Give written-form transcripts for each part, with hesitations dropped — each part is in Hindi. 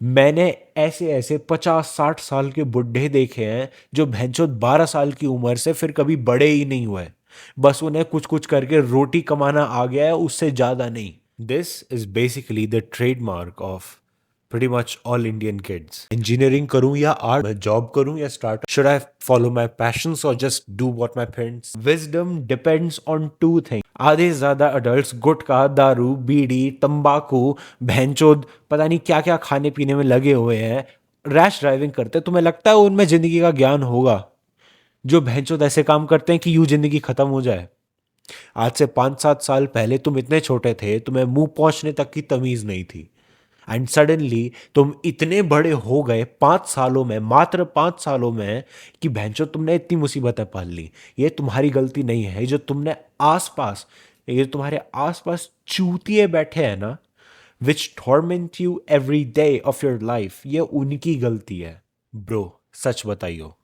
मैंने ऐसे ऐसे 50-60 साल के बुढ़े देखे हैं जो भैंचोद 12 साल की उम्र से फिर कभी बड़े ही नहीं हुए। बस उन्हें कुछ कुछ करके रोटी कमाना आ गया है, उससे ज्यादा नहीं। This is basically the trademark of pretty much all Indian kids. Engineering करूं या आर्ट, मैं जॉब करूं या start, should I follow my passions or just do what my parents? Wisdom depends on two things. आधे ज्यादा अडल्ट्स गुटखा, दारू, बीड़ी, तंबाकू, भैंचोद पता नहीं क्या क्या खाने पीने में लगे हुए हैं, रैश ड्राइविंग करते हैं। तुम्हें लगता है उनमें जिंदगी का ज्ञान होगा? जो भैंचोद ऐसे काम करते हैं कि यूं जिंदगी खत्म हो जाए। आज से 5-7 साल पहले तुम इतने छोटे थे, तुम्हें मुंह पहुंचने तक की तमीज नहीं थी, एंड सडनली तुम इतने बड़े हो गए 5 सालों में, मात्र 5 सालों में, कि भैंचो तुमने इतनी मुसीबतें पाल ली। ये तुम्हारी गलती नहीं है। ये जो तुमने आसपास, ये जो तुम्हारे आसपास चूतिए बैठे हैं ना, which torment you every day of your life, ये उनकी गलती है। ब्रो, सच बताइयो,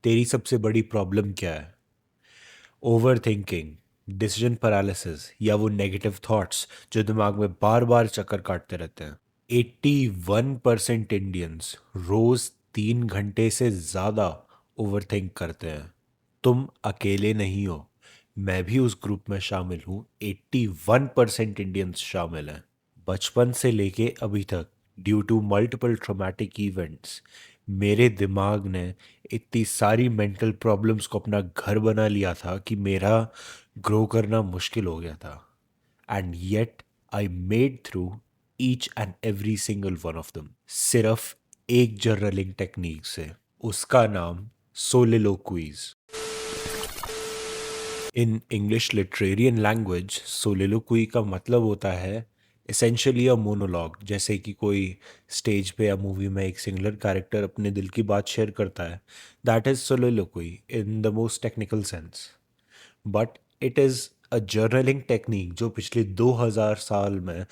तेरी सबसे बड़ी प्रॉब्लम क्या है? ओवर थिंकिंग, डिसीजन पैरालिसिस, या वो नेगेटिव थॉट्स जो दिमाग में बार बार चक्कर काटते रहते हैं? 81% इंडियंस रोज 3 घंटे से ज्यादा ओवरथिंक करते हैं। तुम अकेले नहीं हो, मैं भी उस ग्रुप में शामिल हूँ। 81% इंडियंस शामिल हैं। बचपन से लेके अभी तक, due to multiple traumatic events, मेरे दिमाग ने इतनी सारी मेंटल प्रॉब्लम्स को अपना घर बना लिया था कि मेरा ग्रो करना मुश्किल हो गया था। And yet I made through each and every single one of them, सिर्फ एक जर्नलिंग टेक्निक से। उसका नाम सोलिलोक्वीज। इन इंग्लिश लिटरेरियन लैंग्वेज, सोलिलोक्वी का मतलब होता है एसेंशियली अ मोनोलॉग। जैसे कि कोई स्टेज पे या मूवी में एक सिंगलर कैरेक्टर अपने दिल की बात शेयर करता है, that is soliloquy in the most technical sense. But it is a journaling technique जो पिछले 2000 साल में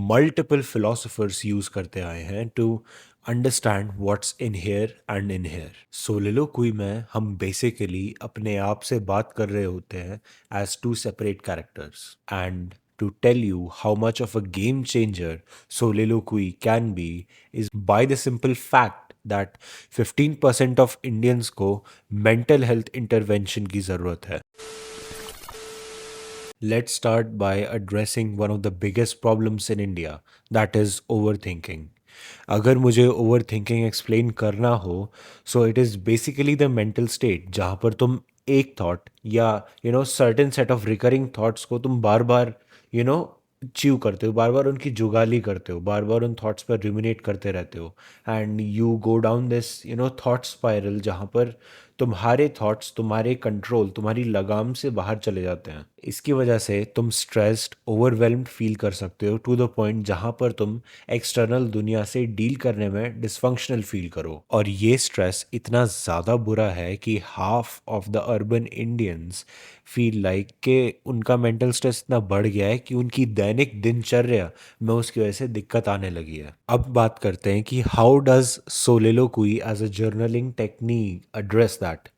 मल्टीपल फिलोसोफर्स यूज करते आए हैं to understand what's in here and in here. Soliloquy में हम बेसिकली अपने आप से बात कर रहे होते हैं as two separate characters. And to tell you how much of a game changer soliloquy can be is by the simple fact that 15% of Indians को mental health intervention की ज़रूरत है। Let's start by addressing one of the biggest problems in India, that is overthinking. अगर मुझे overthinking explain करना हो, so it is basically the mental state जहाँ पर तुम एक thought या certain set of recurring thoughts को तुम बार बार च्यू करते हो, बार बार उनकी जुगाली करते हो, बार बार उन थॉट्स पर रुमिनेट करते रहते हो, and you go down this thought spiral जहाँ पर तुम्हारे थॉट्स तुम्हारे कंट्रोल, तुम्हारी लगाम से बाहर चले जाते हैं। इसकी वजह से तुम स्ट्रेस्ड, ओवरवेल्म्ड फील कर सकते हो, टू द पॉइंट जहाँ पर तुम एक्सटर्नल दुनिया से डील करने में डिसफंक्शनल फील करो। और ये स्ट्रेस इतना ज़्यादा बुरा है कि half of the urban Indians feel like कि उनका मेंटल स्ट्रेस इतना बढ़ गया है कि उनकी दैनिक दिनचर्या में उसकी वजह से दिक्कत आने लगी है। अब बात करते हैं कि how does soliloquy as a journaling technique address that.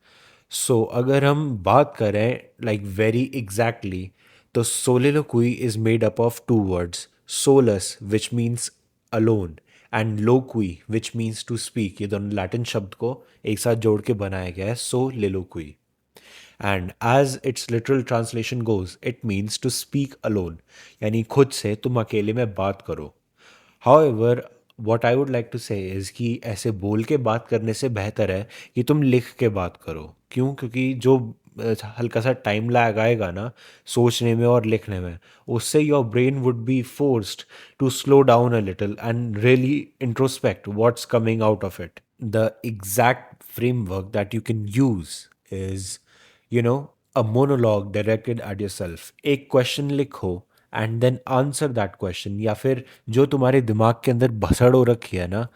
So अगर हम बात करें लाइक वेरी एग्जैक्टली, तो soliloquy is made up of two words, solus which means alone and loqui which means to speak. ये दोनों लैटिन शब्द को एक साथ जोड़ के बनाया गया है soliloquy. And as its literal translation goes, it means to speak alone, यानी खुद से तुम अकेले में बात करो। However, what I would like to say is कि ऐसे बोल के बात करने से बेहतर है कि तुम लिख के बात करो। क्यों? क्योंकि जो हल्का सा टाइम लैग आएगा ना सोचने में और लिखने में, उससे your brain would be forced to slow down a little and really introspect what's coming out of it. The exact framework that you can use is a monologue directed at yourself. एक क्वेश्चन लिखो and then answer that question, या फिर जो तुम्हारे दिमाग के अंदर भसड़ हो रखी है ना,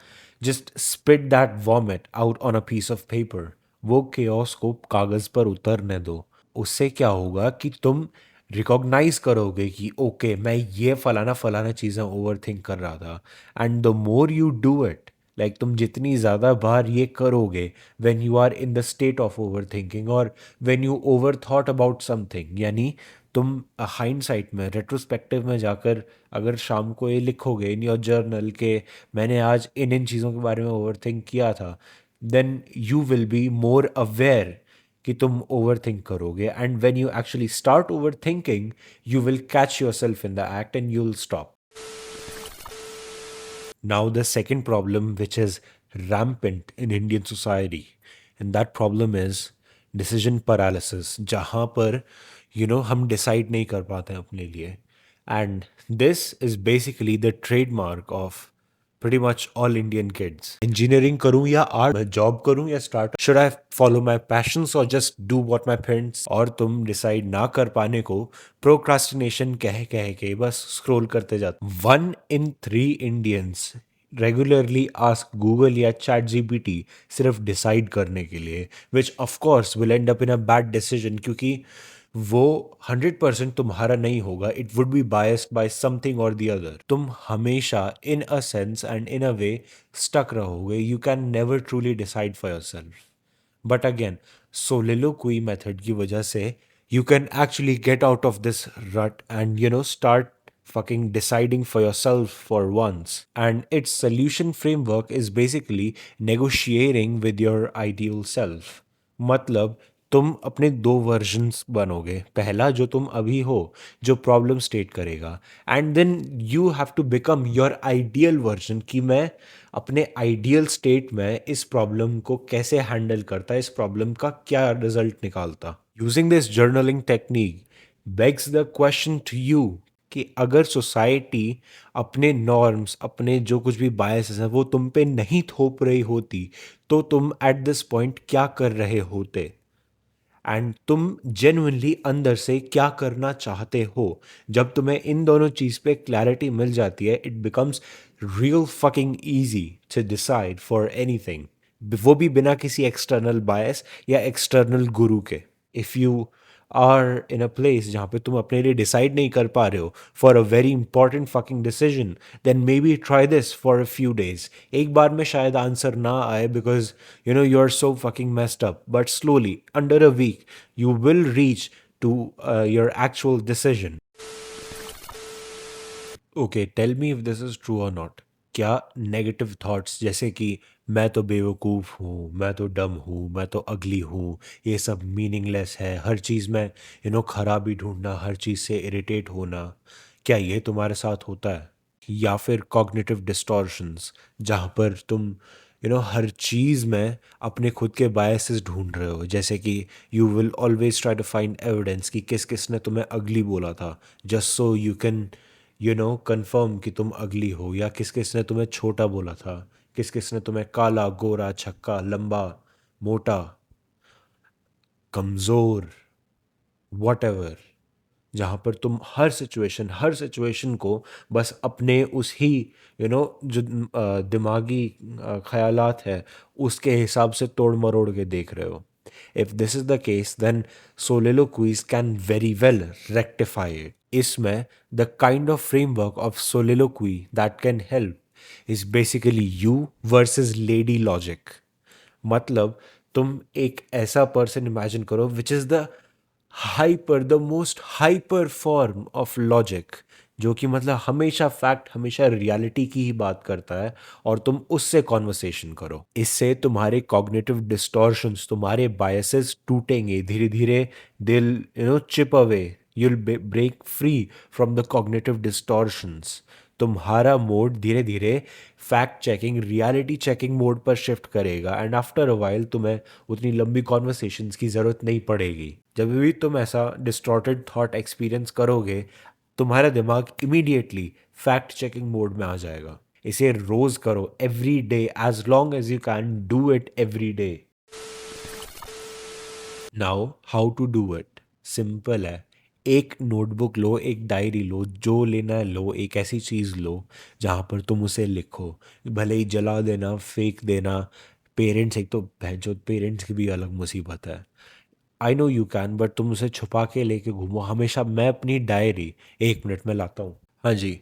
just spit that vomit out on a piece of paper. वो केओस को कागज पर उतरने दो। उससे क्या होगा कि तुम रिकॉग्नाइज करोगे कि ओके, मैं ये फलाना फलाना चीज़ें ओवर थिंक कर रहा था। And the more you do it, like तुम जितनी ज़्यादा बार ये करोगे, when you are in the state of over thinking or when you over thought about something, यानी तुम हाइंडसाइट में, रेट्रोस्पेक्टिव में जाकर अगर शाम को ये लिखोगे इन योर जर्नल के मैंने आज इन इन चीज़ों के बारे में ओवरथिंक किया था, then you will be more aware कि तुम ओवर थिंक करोगे, and when you actually start overthinking you will catch yourself in the act and you will stop. Now, the second problem, which is rampant in Indian society, and that problem is decision paralysis, जहाँ पर हम decide नहीं कर पाते हैं अपने लिए. And this is basically the trademark of pretty much all Indian kids. Engineering करूँ या art, job करूँ या start, should I follow my passions or just do what my parents, और तुम decide ना कर पाने को procrastination कह कह के बस scroll करते जाते. 1 in 3 Indians regularly ask Google या चैट जीपीटी सिर्फ डिसाइड करने के लिए, which of course will end up in a bad decision, क्योंकि वो 100% तुम्हारा नहीं होगा. It would be biased by something or the other. तुम हमेशा in a sense and in a way stuck रहोगे. You can never truly decide for yourself. But again, soliloquy method की वजह से you can actually get out of this rut and start fucking deciding for yourself for once. And its solution framework is basically negotiating with your ideal self. मतलब तुम अपने दो वर्जन्स बनोगे. पहला जो तुम अभी हो, जो प्रॉब्लम स्टेट करेगा, and then you have to become your ideal version कि मैं अपने आइडियल स्टेट में इस प्रॉब्लम को कैसे हैंडल करता, इस प्रॉब्लम का क्या रिजल्ट निकालता. Using this journaling technique begs the question to you कि अगर सोसाइटी अपने नॉर्म्स, अपने जो कुछ भी बायसेस हैं वो तुम पे नहीं थोप रही होती, तो तुम एट दिस पॉइंट क्या कर रहे होते, एंड तुम जेन्युइनली अंदर से क्या करना चाहते हो. जब तुम्हें इन दोनों चीज़ पे क्लैरिटी मिल जाती है, it becomes real fucking easy to decide for anything, वो भी बिना किसी एक्सटर्नल बायस या एक्सटर्नल गुरु के. If you are in a place जहाँ पे तुम अपने लिए डिसाइड नहीं कर पा रहे हो for a very important fucking decision, then maybe try this for a few days. एक बार में शायद आंसर ना आए because you are so fucking messed up, but slowly under a week you will reach to your actual decision. Okay, tell me if this is true or not. क्या नेगेटिव थॉट्स जैसे कि मैं तो बेवकूफ़ हूँ, मैं तो डम हूँ, मैं तो अगली हूँ, ये सब मीनिंगलेस है, हर चीज़ में खराबी ढूंढना, हर चीज़ से इरिटेट होना, क्या ये तुम्हारे साथ होता है? या फिर कॉग्निटिव डिस्टॉर्शंस जहाँ पर तुम हर चीज़ में अपने खुद के बायसेस ढूंढ रहे हो, जैसे कि you will always try to find evidence कि किस किस ने तुम्हें अगली बोला था, just so you can confirm कि तुम अगली हो, या किस किस ने तुम्हें छोटा बोला था, किस किस ने तुम्हें काला, गोरा, छक्का, लंबा, मोटा, कमज़ोर, वॉट एवर. जहाँ पर तुम हर सिचुएशन को बस अपने उस ही जो दिमागी ख्यालात है उसके हिसाब से तोड़ मरोड़ के देख रहे हो. If this is the case then soliloquies can very well rectify it. इसमें the kind of framework of soliloquy that can help is basically you versus lady logic. मतलब तुम एक ऐसा पर्सन इमेजिन करो which is the the most hyper form of logic, जो कि मतलब हमेशा फैक्ट, हमेशा रियलिटी की ही बात करता है, और तुम उससे कॉन्वर्सेशन करो. इससे तुम्हारे कॉग्निटिव डिस्टॉर्शंस, तुम्हारे बायसेस टूटेंगे धीरे धीरे. दिल chip away, you'll break free from the cognitive distortions. तुम्हारा मोड धीरे धीरे fact checking, reality checking mode पर शिफ्ट करेगा, एंड आफ्टर अ वाइल तुम्हें उतनी लंबी कॉन्वर्सेशंस की ज़रूरत नहीं पड़ेगी. जब भी तुम ऐसा डिस्टॉर्टेड थॉट एक्सपीरियंस करोगे, तुम्हारा दिमाग इमीडिएटली फैक्ट चेकिंग मोड में आ जाएगा. इसे रोज़ करो, every day, as long as you can do it every day. Now how to do it, simple है. एक नोटबुक लो, एक डायरी लो, जो लेना है लो, एक ऐसी चीज़ लो जहाँ पर तुम उसे लिखो. भले ही जला देना, फेंक देना. पेरेंट्स, एक तो भैंचोद पेरेंट्स की भी अलग मुसीबत है. I know you can, but तुम उसे छुपा के लेके घूमो हमेशा. मैं अपनी डायरी 1 मिनट में लाता हूँ. हाँ जी.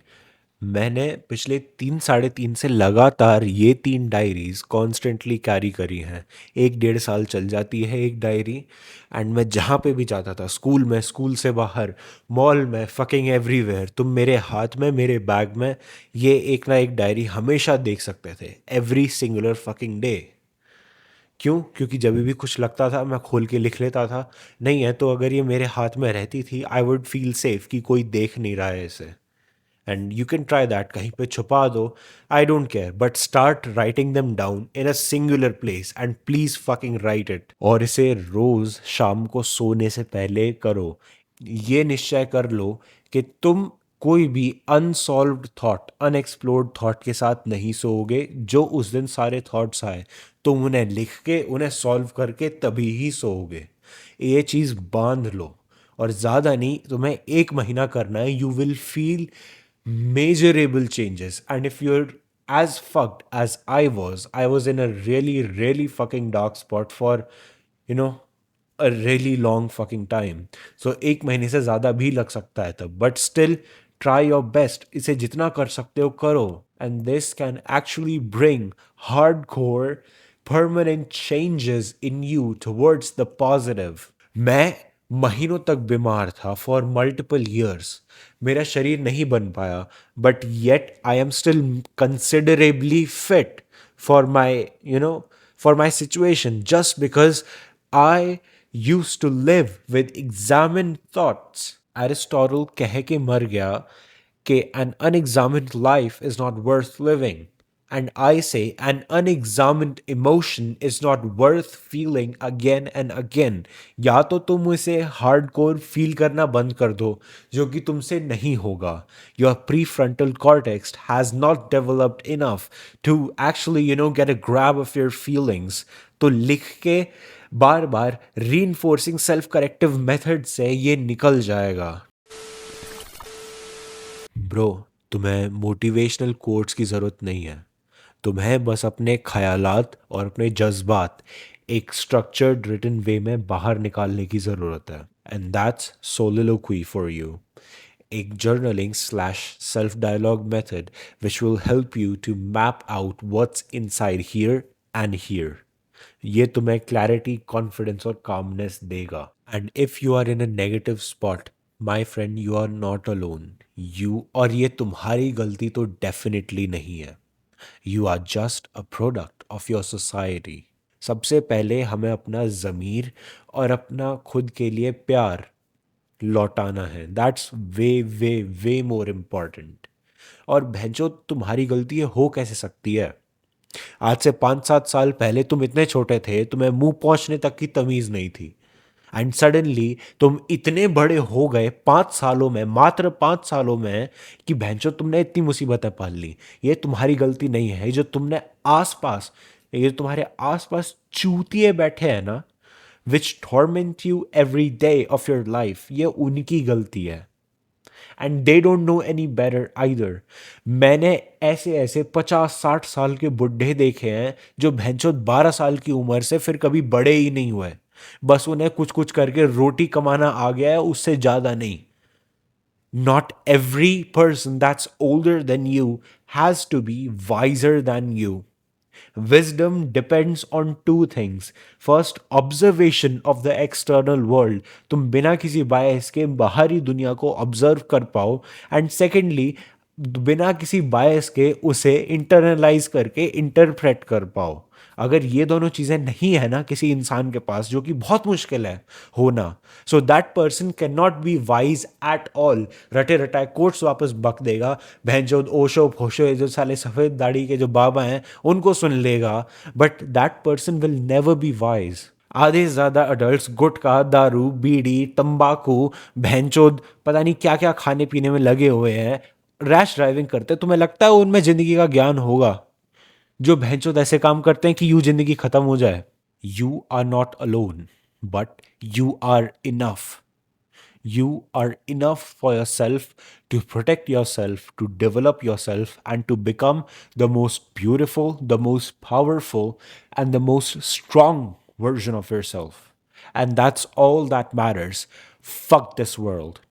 मैंने पिछले 3 साढ़े 3 से लगातार ये 3 डायरीज़ कॉन्स्टेंटली कैरी करी हैं। 1 डेढ़ साल चल जाती है एक डायरी, एंड मैं जहाँ पे भी जाता था, स्कूल में, स्कूल से बाहर, मॉल में, फकिंग एवरीवेयर, तुम मेरे हाथ में, मेरे बैग में ये एक ना एक डायरी हमेशा देख सकते थे, एवरी सिंगुलर फकिंग डे। क्यों? क्योंकि जब भी कुछ लगता था मैं खोल के लिख लेता था। नहीं है तो अगर ये मेरे हाथ में रहती थी, आई वुड फील सेफ कि कोई देख नहीं रहा है इसे। And you can try that, कहीं पे छुपा दो, I don't care, but start writing them down in a singular place and please fucking right it. और इसे रोज शाम को सोने से पहले करो। ये निश्चय कर लो कि तुम कोई भी अनसॉल्व्ड थॉट, अनएक्सप्लोर्ड थॉट के साथ नहीं सोओगे। जो उस दिन सारे थॉट्स आए, तुम उन्हें लिख के, उन्हें सॉल्व करके तभी ही सोओगे। ये चीज़ बांध लो। और ज़्यादा नहीं, तुम्हें 1 महीना करना है, you will feel measurable changes. And if you're as fucked as I was in a really, really fucking dark spot for, you know, a really long fucking time. So 1 महीने से ज़्यादा भी लग सकता है तब, but still try your best. इसे जितना कर सकते हो करो. And this can actually bring hardcore permanent changes in you towards the positive. मैं महीनों तक बीमार था फॉर मल्टीपल ईयर्स। मेरा शरीर नहीं बन पाया, but yet I am still considerably fit for my, you know, for my situation, just because I use to live with examine thoughts. Aristotle कह के मर गया कि an unexamined life is not worth living. And I say an unexamined emotion is not worth feeling again and again. या तो तुम इसे हार्डकोर फील करना बंद कर दो, जो कि तुमसे नहीं होगा। Your prefrontal cortex has not developed enough to actually, get a grab of your feelings. तो लिख के बार बार reinforcing self corrective method से ये निकल जाएगा। ब्रो, तुम्हें मोटिवेशनल कोट्स की ज़रूरत नहीं है। तुम्हें बस अपने ख़यालात और अपने जज्बात एक स्ट्रक्चर्ड रिटन वे में बाहर निकालने की ज़रूरत है, and that's soliloquy for you. एक journaling slash self dialogue method which will help you to map out what's inside here and here. ये तुम्हें क्लैरिटी, कॉन्फिडेंस और कामनेस देगा। And if you are in a negative spot, my friend, you are not alone. You, और ये तुम्हारी गलती तो डेफिनेटली नहीं है। You are just a product of your society. सबसे पहले हमें अपना ज़मीर और अपना खुद के लिए प्यार लौटाना है। That's way way way more important. और भैंचो, तुम्हारी गलती हो कैसे सकती है? आज से 5-7 साल पहले तुम इतने छोटे थे, तुम्हें मुंह पहुंचने तक की तमीज नहीं थी, एंड सडनली तुम इतने बड़े हो गए 5 सालों में, मात्र 5 सालों में, कि भैंचो तुमने इतनी मुसीबतें पाल ली। ये तुम्हारी गलती नहीं है। ये जो तुमने आसपास, ये तुम्हारे आसपास चूतिए बैठे हैं ना, which torment you every day of your life, ये उनकी गलती है। And they don't know any better either. मैंने ऐसे ऐसे 50-60 साल के बुढ़े देखे हैं जो भैंचोद 12 साल की उम्र से फिर कभी बड़े ही नहीं हुए। बस उन्हें कुछ कुछ करके रोटी कमाना आ गया है, उससे ज्यादा नहीं। Not every person that's older than you has to be wiser than you. Wisdom depends on two things. First, observation of the external world. तुम बिना किसी बायस के बाहरी दुनिया को ऑब्जर्व कर पाओ, एंड सेकेंडली, बिना किसी बायस के उसे इंटरनलाइज करके इंटरप्रेट कर पाओ। अगर ये दोनों चीज़ें नहीं है ना किसी इंसान के पास, जो कि बहुत मुश्किल है होना, so that person can not be wise at all. रटे रटाए कोट्स वापस बक देगा, बहन जो ओशो फोशो, ये जो साले सफ़ेद दाढ़ी के जो बाबा हैं उनको सुन लेगा, but that person will never be wise. आधे से ज़्यादा अडल्ट गुटखा, दारू, बीड़ी, तंबाकू, भैंचोद, पता नहीं क्या क्या खाने पीने में लगे हुए हैं, रैश ड्राइविंग करते। तुम्हें लगता है उनमें ज़िंदगी का ज्ञान होगा? जो भैंचोद ऐसे काम करते हैं कि यूं जिंदगी खत्म हो जाए। You are not alone, but you are enough. You are enough for yourself, to protect yourself, to develop yourself, and to become the most beautiful, the most powerful, and the most strong version of yourself. And that's all that matters. Fuck this world.